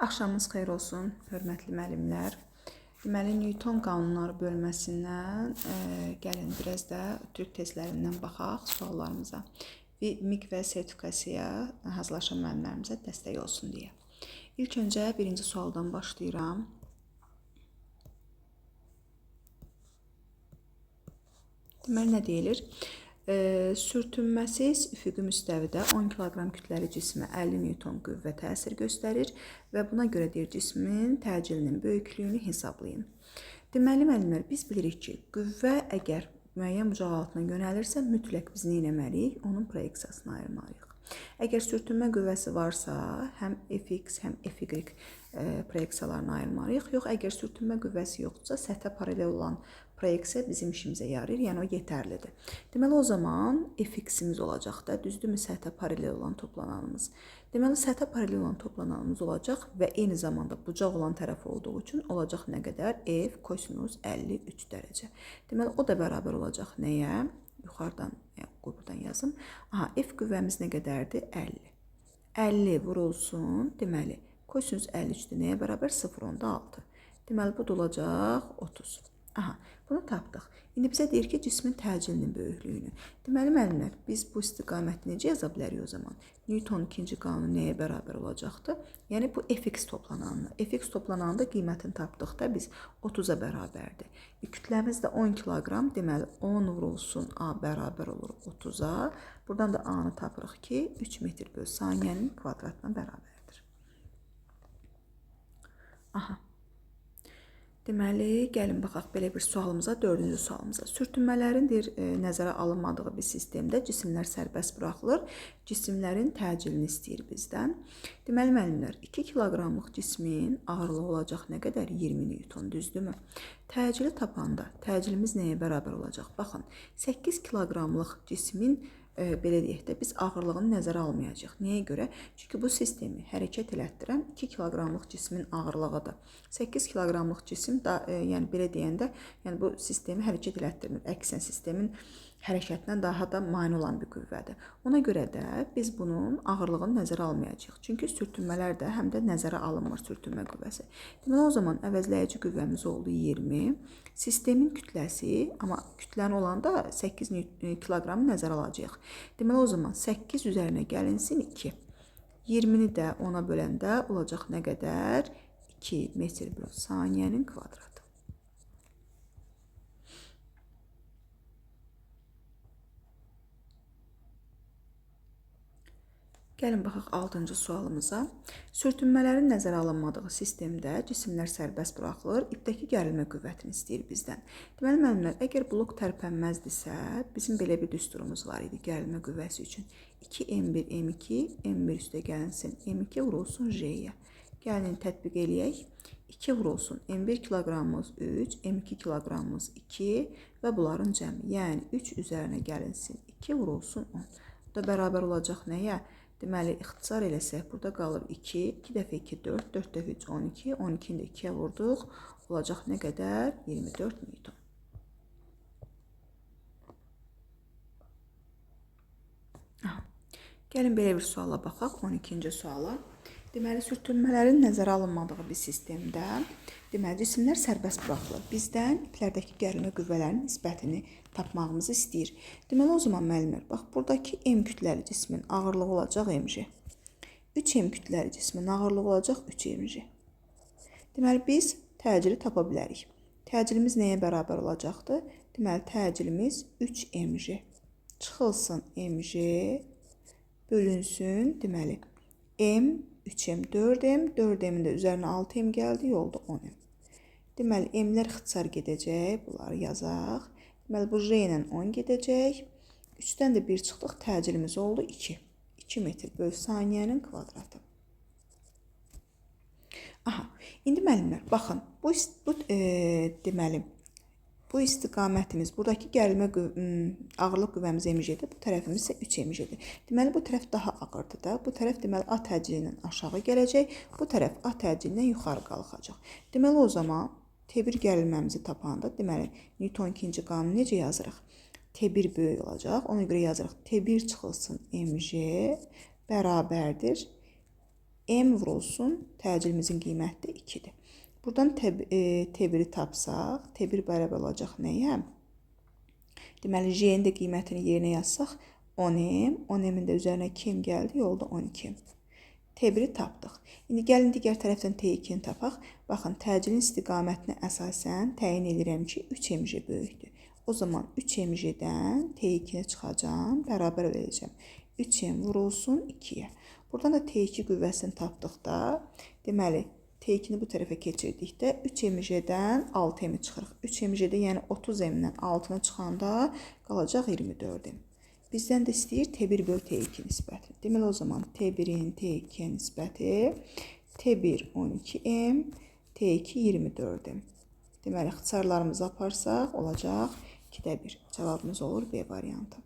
Axşamınız xeyir olsun, hörmətli müəllimlər. Deməli, Newton qanunları bölməsindən gəlin biraz da Türk testlərindən baxaq suallarımıza. MİQ və sertifikasiya hazırlaşan müəllimlərimizə dəstək olsun deyə. İlk öncə birinci sualdan başlayıram. Deməli, nə deyilir? Sürtünməsiz üfüqi müstəvidə 10 kiloqram kütləli cismə 50 Newton qüvvə təsir göstərir və buna görə deyir cismin təcilinin böyüklüyünü hesablayın. Deməli, müəllimlər, biz bilirik ki, qüvvə əgər müəyyən bucaq altına yönəlirsə, mütləq biz nə etməliyik? Onun proyeksiyasını ayırmalıyıq. Əgər sürtünmə qüvvəsi varsa, həm Fx, həm Fy proyeksiyalarını ayırmalıyıq. Yox, əgər sürtünmə qüvvəsi yoxdursa, səthə paralel olan proyeksiya bizim işimizə yarayır, yəni o yetərlidir. Deməli, o zaman Fx-imiz olacaq da, düzdürmü, səthə paralel olan toplananımız. Deməli, səthə paralel olan toplananımız olacaq və eyni zamanda bucaq olan tərəf olduğu üçün olacaq nə qədər? F kosinus 53 dərəcə. Deməli, o da bərabər olacaq nəyə? Yuxarıdan, buradan yazım. Aha, F qüvvəmiz nə qədərdir? 50. 50 vurulsun, deməli, kosinus 53-də nəyə bərabər? 0,6. Deməli, bu da olacaq 30. Aha, bunu tapdıq. İndi bizə deyir ki, cismin təcilinin böyüklüyünü. Deməli, müəllimlər, biz bu istiqaməti necə yaza bilərik o zaman? Newtonun ikinci qanunu nəyə bərabər olacaqdır? Yəni, bu Fx toplananını. Fx toplananında qiymətini tapdıqda biz 30-a bərabərdir. Kütləmiz də 10 kiloqram, deməli, 10 vurulsun A bərabər olur 30-a. Buradan da A-nı tapırıq ki, 3 metr böl saniyənin kvadratına bərabərdir. Aha. Deməli, gəlin baxaq belə bir sualımıza, dördüncü sualımıza. Sürtünmələrin nəzərə alınmadığı bir sistemdə cisimlər sərbəst buraxılır. Cisimlərin təcilini istəyir bizdən. Deməli, müəllimlər, 2 kiloqramlıq cismin ağırlığı olacaq nə qədər? 20 Newton, düzdürmü? Təcili tapanda təcilimiz nəyə bərabər olacaq? Baxın, 8 kiloqramlıq cismin belə deyək də, biz ağırlığını nəzərə almayacaq. Nəyə görə? Çünki bu sistemi hərəkət elətdirən 2 kiloqramlıq cismin ağırlığıdır. 8 kiloqramlıq cisim, yəni belə deyəndə, yəni bu sistemi hərəkət elətdirmir. Əksən sistemin hərəkətinə daha da mane olan bir qüvvədir. Ona görə də biz bunun ağırlığını nəzərə almayacaq. Çünki sürtünmələr də həm də nəzərə alınmır sürtünmə qüvvəsi. Deməli, o zaman əvəzləyici qüvvəmiz oldu 20. Sistemin kütləsi, amma kütləni olanda 8 kiloqramı nəzərə alacaq. Deməli, o zaman 8 üzərinə gəlinsin 2. 20-ni də ona böləndə olacaq nə qədər? 2 metr böl saniyənin kvadratı. Gəlin baxaq 6-cı sualımıza. Sürtünmələrin nəzərə alınmadığı sistemdə cisimlər sərbəst buraxılır. İpdəki gərilmə qüvvətini istəyir bizdən. Deməli, müəllimlər, əgər blok tərpənməzdirsə, bizim belə bir düsturumuz var idi gərilmə qüvvəsi üçün. 2M1, M2, M1 üstə gəlinsin, M2 vurulsun J-yə. Gəlin tətbiq eləyək. 2 vurulsun, M1 kiloqramımız 3, M2 kiloqramımız 2 və bunların cəmi. Yəni, 3 üzərinə gəlinsin, 2 vurulsun 10. Bu da bərabər olacaq nəyə? Deməli, ixtisar eləsək, burada qalır 2, 2 dəfə 2, 4, 4 dəfə 3, 12, 12-ni də 2-yə vurduq, olacaq nə qədər? 24 Newton. Gəlin belə bir suala baxaq, 12-ci suala. Deməli, sürtünmələrin nəzərə alınmadığı bir sistemdə, deməli, cisimlər sərbəst buraxılır. Bizdən iplərdəki gərilmə qüvvələrinin nisbətini tapmağımızı istəyir. Deməli, o zaman müəllimlər, bax, buradakı M kütləli cismin ağırlığı olacaq mg. 3M kütləli cismin ağırlığı olacaq 3mg. Deməli, biz təcili tapa bilərik. Təcilimiz nəyə bərabər olacaqdır? Deməli, təcilimiz 3mg. Çıxılsın mg, bölünsün, deməli, M 3M, 4M, 4M'in də üzərinə 6M gəldi, yolda 10M. Deməli, M-lər ixtisar gedəcək, bunları yazaq. Deməli, bu J ilə 10 gedəcək. 3-dən də 1 çıxdıq, təcilimiz oldu 2. 2 metr böl saniyənin kvadratı. Aha, indi müəllimlər, baxın, deməli, bu istiqamətimiz, buradakı gərilmə ağırlıq qüvvəmiz mg'dir, bu tərəfimiz isə 3 mg'dir. Deməli, bu tərəf daha ağırdır da. Bu tərəf deməli A təcili ilə aşağı gələcək, bu tərəf A təcili ilə yuxarı qalxacaq. Deməli, o zaman T1 gərilməmizi tapanda, deməli, Newton ikinci qanunu necə yazırıq? T1 böyük olacaq, ona görə yazırıq T1 çıxılsın mg bərabərdir M vurulsun, təcillimizin qiyməti 2-dir. Buradan T1-i tapsaq, T1 bərabər olacaq nəyə? Deməli, J-in də qiymətini yerinə yazsaq, 10M, 10M-in də üzərinə 2M gəldi, yolda 12. T1-i tapdıq. İndi gəlin digər tərəfdən T2-ni tapaq. Baxın, təcilin istiqamətini əsasən təyin edirəm ki, 3mj böyükdür. O zaman 3mj-dən T2-ni çıxacam, bərabər edəcəm. 3m vurulsun 2-yə. Buradan da T2 qüvvəsini tapdıqda, deməli, T2-ni bu tərəfə keçirdikdə 3mj-dən 6m çıxırıq. 3mj-də yəni 30m-dən 6-ını çıxanda qalacaq 24m. Bizdən də istəyir T1 böl T2 nisbəti. Deməli, o zaman T1-in T2-yə nisbəti T1 12m, T2 24m. Deməli, ixtisarlarımızı aparsaq, olacaq 2-də 1. Cavabımız olur B variantı.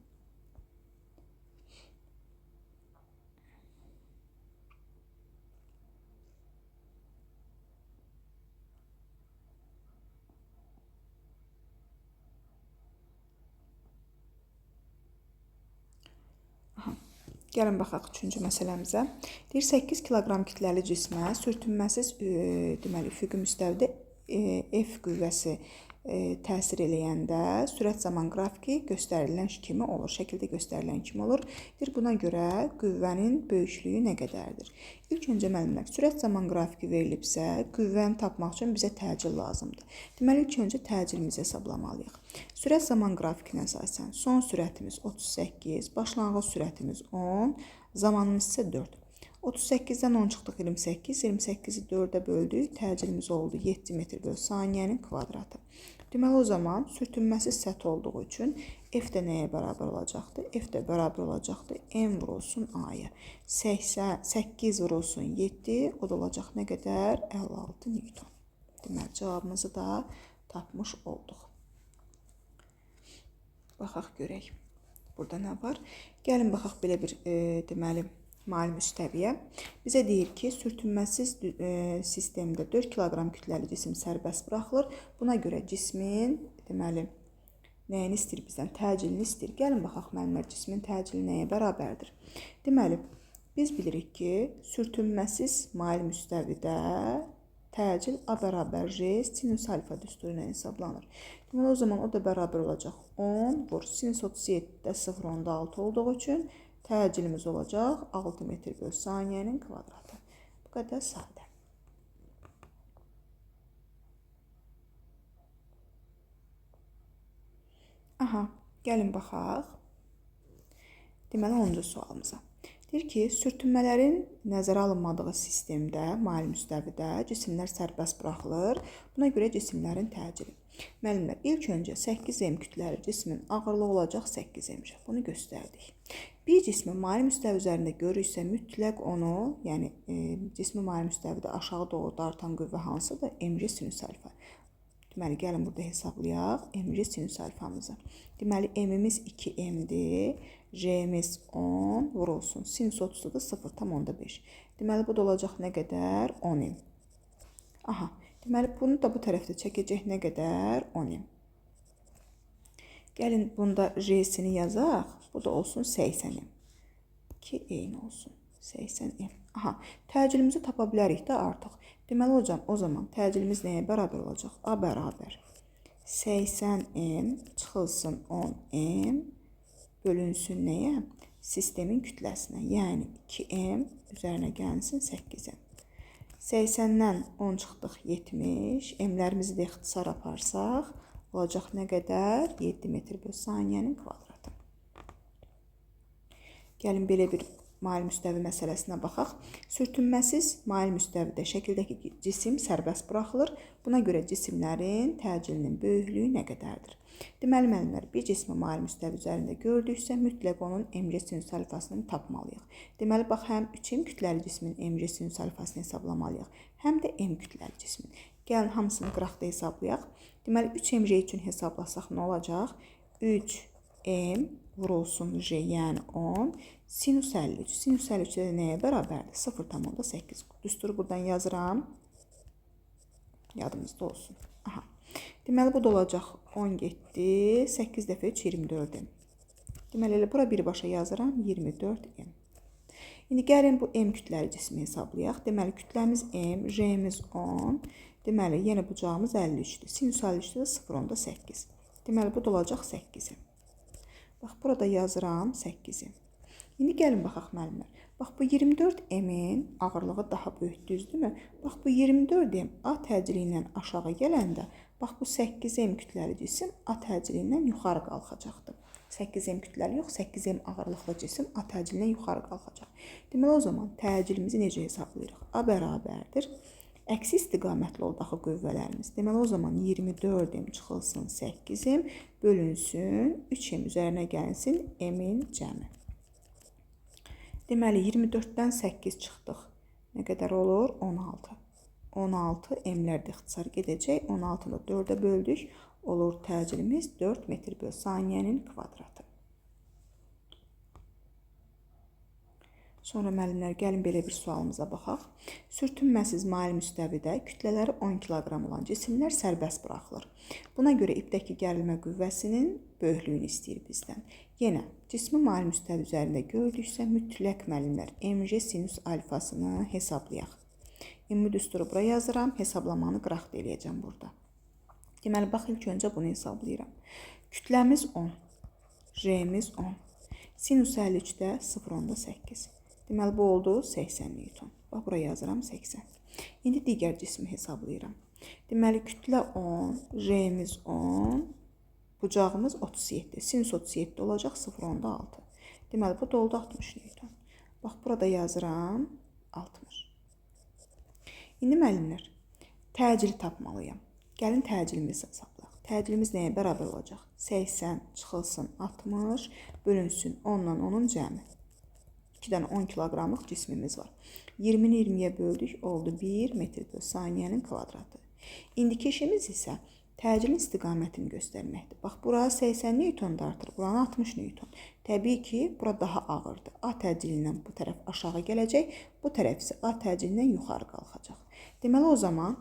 Gəlin baxaq 3-cü məsələmizə. Deyir 8 kiloqram kütləli cismə sürtünməsiz deməli üfüqi müstəvidə F qüvvəsi təsir eləyəndə sürət zaman qrafiki göstərilən kimi olur, şəkildə göstərilən kimi olur. Deyir buna görə qüvvənin böyüklüyü nə qədərdir? İlk öncə müəllimlər, sürət zaman qrafiki verilibsə, qüvvəni tapmaq üçün bizə təcil lazımdır. Deməli, ilk öncə təcilimizi hesablamalıyıq. Sürət zaman qrafikinə əsasən son sürətimiz 38, başlanğıc sürətimiz 10, zamanımız isə 4. 38-dən 10 çıxdıq 28, 28-i 4-ə böldük, təcilimiz oldu 7 metr böl saniyənin kvadratı. Deməli, o zaman sürtünməsiz səthi olduğu üçün F də nəyə bərabər olacaqdır? F də bərabər olacaqdır M vurulsun A-ya. 8 vurulsun 7, o da olacaq nə qədər? 56 Newton. Deməli, cavabımızı da tapmış olduq. Baxaq, görək. Burada nə var? Gəlin, baxaq belə bir, deməli, mail müstəviyə. Bizə deyir ki, sürtünməsiz sistemdə 4 kiloqram kütləli cisim sərbəst buraxılır. Buna görə cismin, deməli, nəyini istəyir bizdən? Təcilini istəyir. Gəlin, baxaq, müəllimlər, cismin təcili nəyə bərabərdir? Deməli, biz bilirik ki, sürtünməsiz mail müstəvidə təcil A bərabər J sinus alfa düsturu ilə hesablanır. Deməli, o zaman o da bərabər olacaq 10 vur. Sinus 37-də 0,6 olduğu üçün təcilimiz olacaq 6 metr böl saniyənin kvadratı. Bu qədər sadə. Aha, gəlin baxaq. Deməli, 10-cu sualımıza. Deyir ki, sürtünmələrin nəzərə alınmadığı sistemdə, mail müstəvidə cisimlər sərbəst buraxılır. Buna görə cisimlərin təcili. Müəllimlər, ilk öncə 8M kütləli cismin ağırlığı olacaq 8mJ. Bunu göstərdik. Bir cismi mail müstəvi üzərində görürsə, mütləq onu, yəni cismi mail müstəvidə aşağı doğru dartan qüvvə hansıdır? Mj sinus alfa. Deməli, gəlin burada hesablayaq Mj sinus alfamızı. Deməli, M-imiz 2M-dir, J-imiz 10 vurulsun. Sinus 30-da 0,5. Deməli, bu da olacaq nə qədər? 10M. Aha, deməli, bunu da bu tərəfdə çəkəcək nə qədər? 10M. Gəlin, bunda J-sini yazaq. Bu da olsun 80M. Ki, eyni olsun. 80M. Aha, təcilimizi tapa bilərik də artıq. Deməli, hocam, o zaman təcilimiz nəyə bərabər olacaq? A bərabər 80M çıxılsın 10M bölünsün nəyə? Sistemin kütləsinə. Yəni 2M üzərinə gəlsin 8M. 80-dən 10 çıxdıq 70. M-lərimizi də ixtisar aparsaq, olacaq nə qədər? 7 metr böl saniyənin kvadratı. Gəlin, belə bir mail müstəvi məsələsinə baxaq. Sürtünməsiz mail müstəvidə şəkildəki cisim sərbəst buraxılır. Buna görə cisimlərin təcilinin böyüklüyü nə qədərdir? Deməli, müəllimlər, bir cismi mail müstəvi üzərində gördüksə, mütləq onun Mj sinus alfasını tapmalıyıq. Deməli, bax, həm 3M kütləli cismin Mj sinus alfasını hesablamalıyıq, həm də M kütləli cismin. Gəlin, hamısını qıraqda hesablayaq. Deməli, 3Mj üçün hesablasaq nə olacaq? 3M vurulsun J, yəni 10. Sinus 53. Sinus 53 nəyə bərabərdir? 0,8. Düsturu buradan yazıram. Yadımızda olsun. Aha. Deməli, bu da olacaq 10 getdi. 8 dəfə 3, 24M. Deməli, elə bura birbaşa yazıram. 24M. İndi gəlin bu M kütləli cismi hesablayaq. Deməli, kütləmiz M, J'miz 10. Deməli, yenə bucağımız 53'dür. Sinüs 53'də 0,8. Deməli, bu da olacaq 8'i. Bax, burada yazıram 8'i. İndi gəlin baxaq müəllimlər. Bax, bu 24M-in ağırlığı daha böyük, düzdürmü? Bax, bu 24M A təcili ilə aşağı gələndə, bax, bu 8M kütləli cisim A təcili ilə yuxarı qalxacaqdır. 8M kütləli yox, 8M ağırlıqlı cisim A təcili ilə yuxarı qalxacaq. Deməli, o zaman təcilimizi necə hesablayırıq? A bərabərdir. Əksi istiqamətli oldu axı qüvvələrimiz. Deməli, o zaman 24M çıxılsın 8M, bölünsün, 3M üzərinə gəlsin M-in cəmi. Deməli, 24-dən 8 çıxdıq. Nə qədər olur? 16. 16 M-lərdə ixtisar gedəcək. 16-nı 4-ə böldük. Olur təcilimiz 4 metr böl saniyənin kvadratı. Sonra müəllimlər, gəlin belə bir sualımıza baxaq. Sürtünməsiz mail müstəvidə kütlələri 10 kiloqram olan cisimlər sərbəst buraxılır. Buna görə ipdəki gərilmə qüvvəsinin böyüklüyünü istəyir bizdən. Yenə, cismi mail müstəvi üzərində gördüksə, mütləq müəllimlər mg sinüs alfasını hesablayaq. Ümumi düsturu bura yazıram, hesablamanı qıraq eləyəcəm burada. Deməli, bax, ilk öncə bunu hesablayıram. Kütləmiz 10, J'miz 10, sinüs 53-də 0,8. Deməli, bu oldu 80 Newton. Bax, buraya yazıram 80. İndi digər cismi hesablayıram. Deməli, kütlə 10, J'miz 10, bucağımız 37. Sinüs 37 olacaq 0,6. Deməli, bu da oldu 60 Newton. Bax, burada yazıram 60. İndi müəllimlər, təcili tapmalıyam. Gəlin təcilimizi hesablayaq. Təcilimiz nəyə bərabər olacaq? 80 çıxılsın 60, bölünsün 10-la 10-un cəmi. 2 dənə 10 kiloqramlıq cismimiz var. 20-ni 20-yə böldük, oldu 1 metr böl saniyənin kvadratı. İndiki işimiz isə təcilin istiqamətini göstərməkdir. Bax, bura 80 Newton-da artır, buranı 60 Newton. Təbii ki, bura daha ağırdır. A təcilindən bu tərəf aşağı gələcək, bu tərəf isə A təcilindən yuxarı qalxacaq. Deməli, o zaman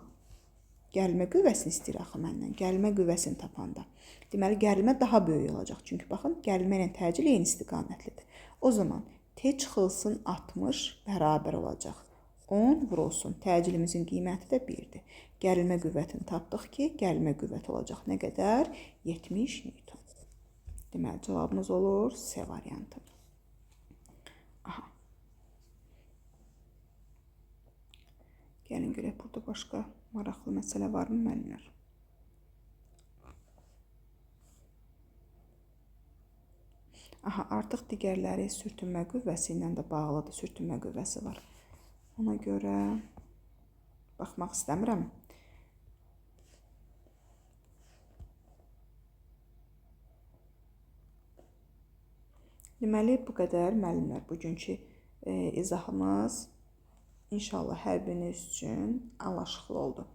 gərilmə qüvvəsini istəyir axı məndən. Gərilmə qüvvəsini tapanda. Deməli, gərilmə daha böyük olacaq. Çünki baxın, gərilmə ilə təcil eyni istiqamətlidir. O zaman T çıxılsın 60 bərabər olacaq. 10 vurulsun. Təcilimizin qiyməti də 1-dir. Gərilmə qüvvətini tapdıq ki, gərilmə qüvvəti olacaq nə qədər? 70 Newton. Deməli, cavabımız olur C variantı. Aha. Gəlin görək, burada başqa maraqlı məsələ varmı müəllimlər? Aha, artıq digərləri sürtünmə qüvvəsi ilə də bağlıdır. Sürtünmə qüvvəsi var. Ona görə baxmaq istəmirəm. Deməli, bu qədər müəllimlər. Bugünkü izahımız inşallah hər biriniz üçün anlaşıqlı oldu.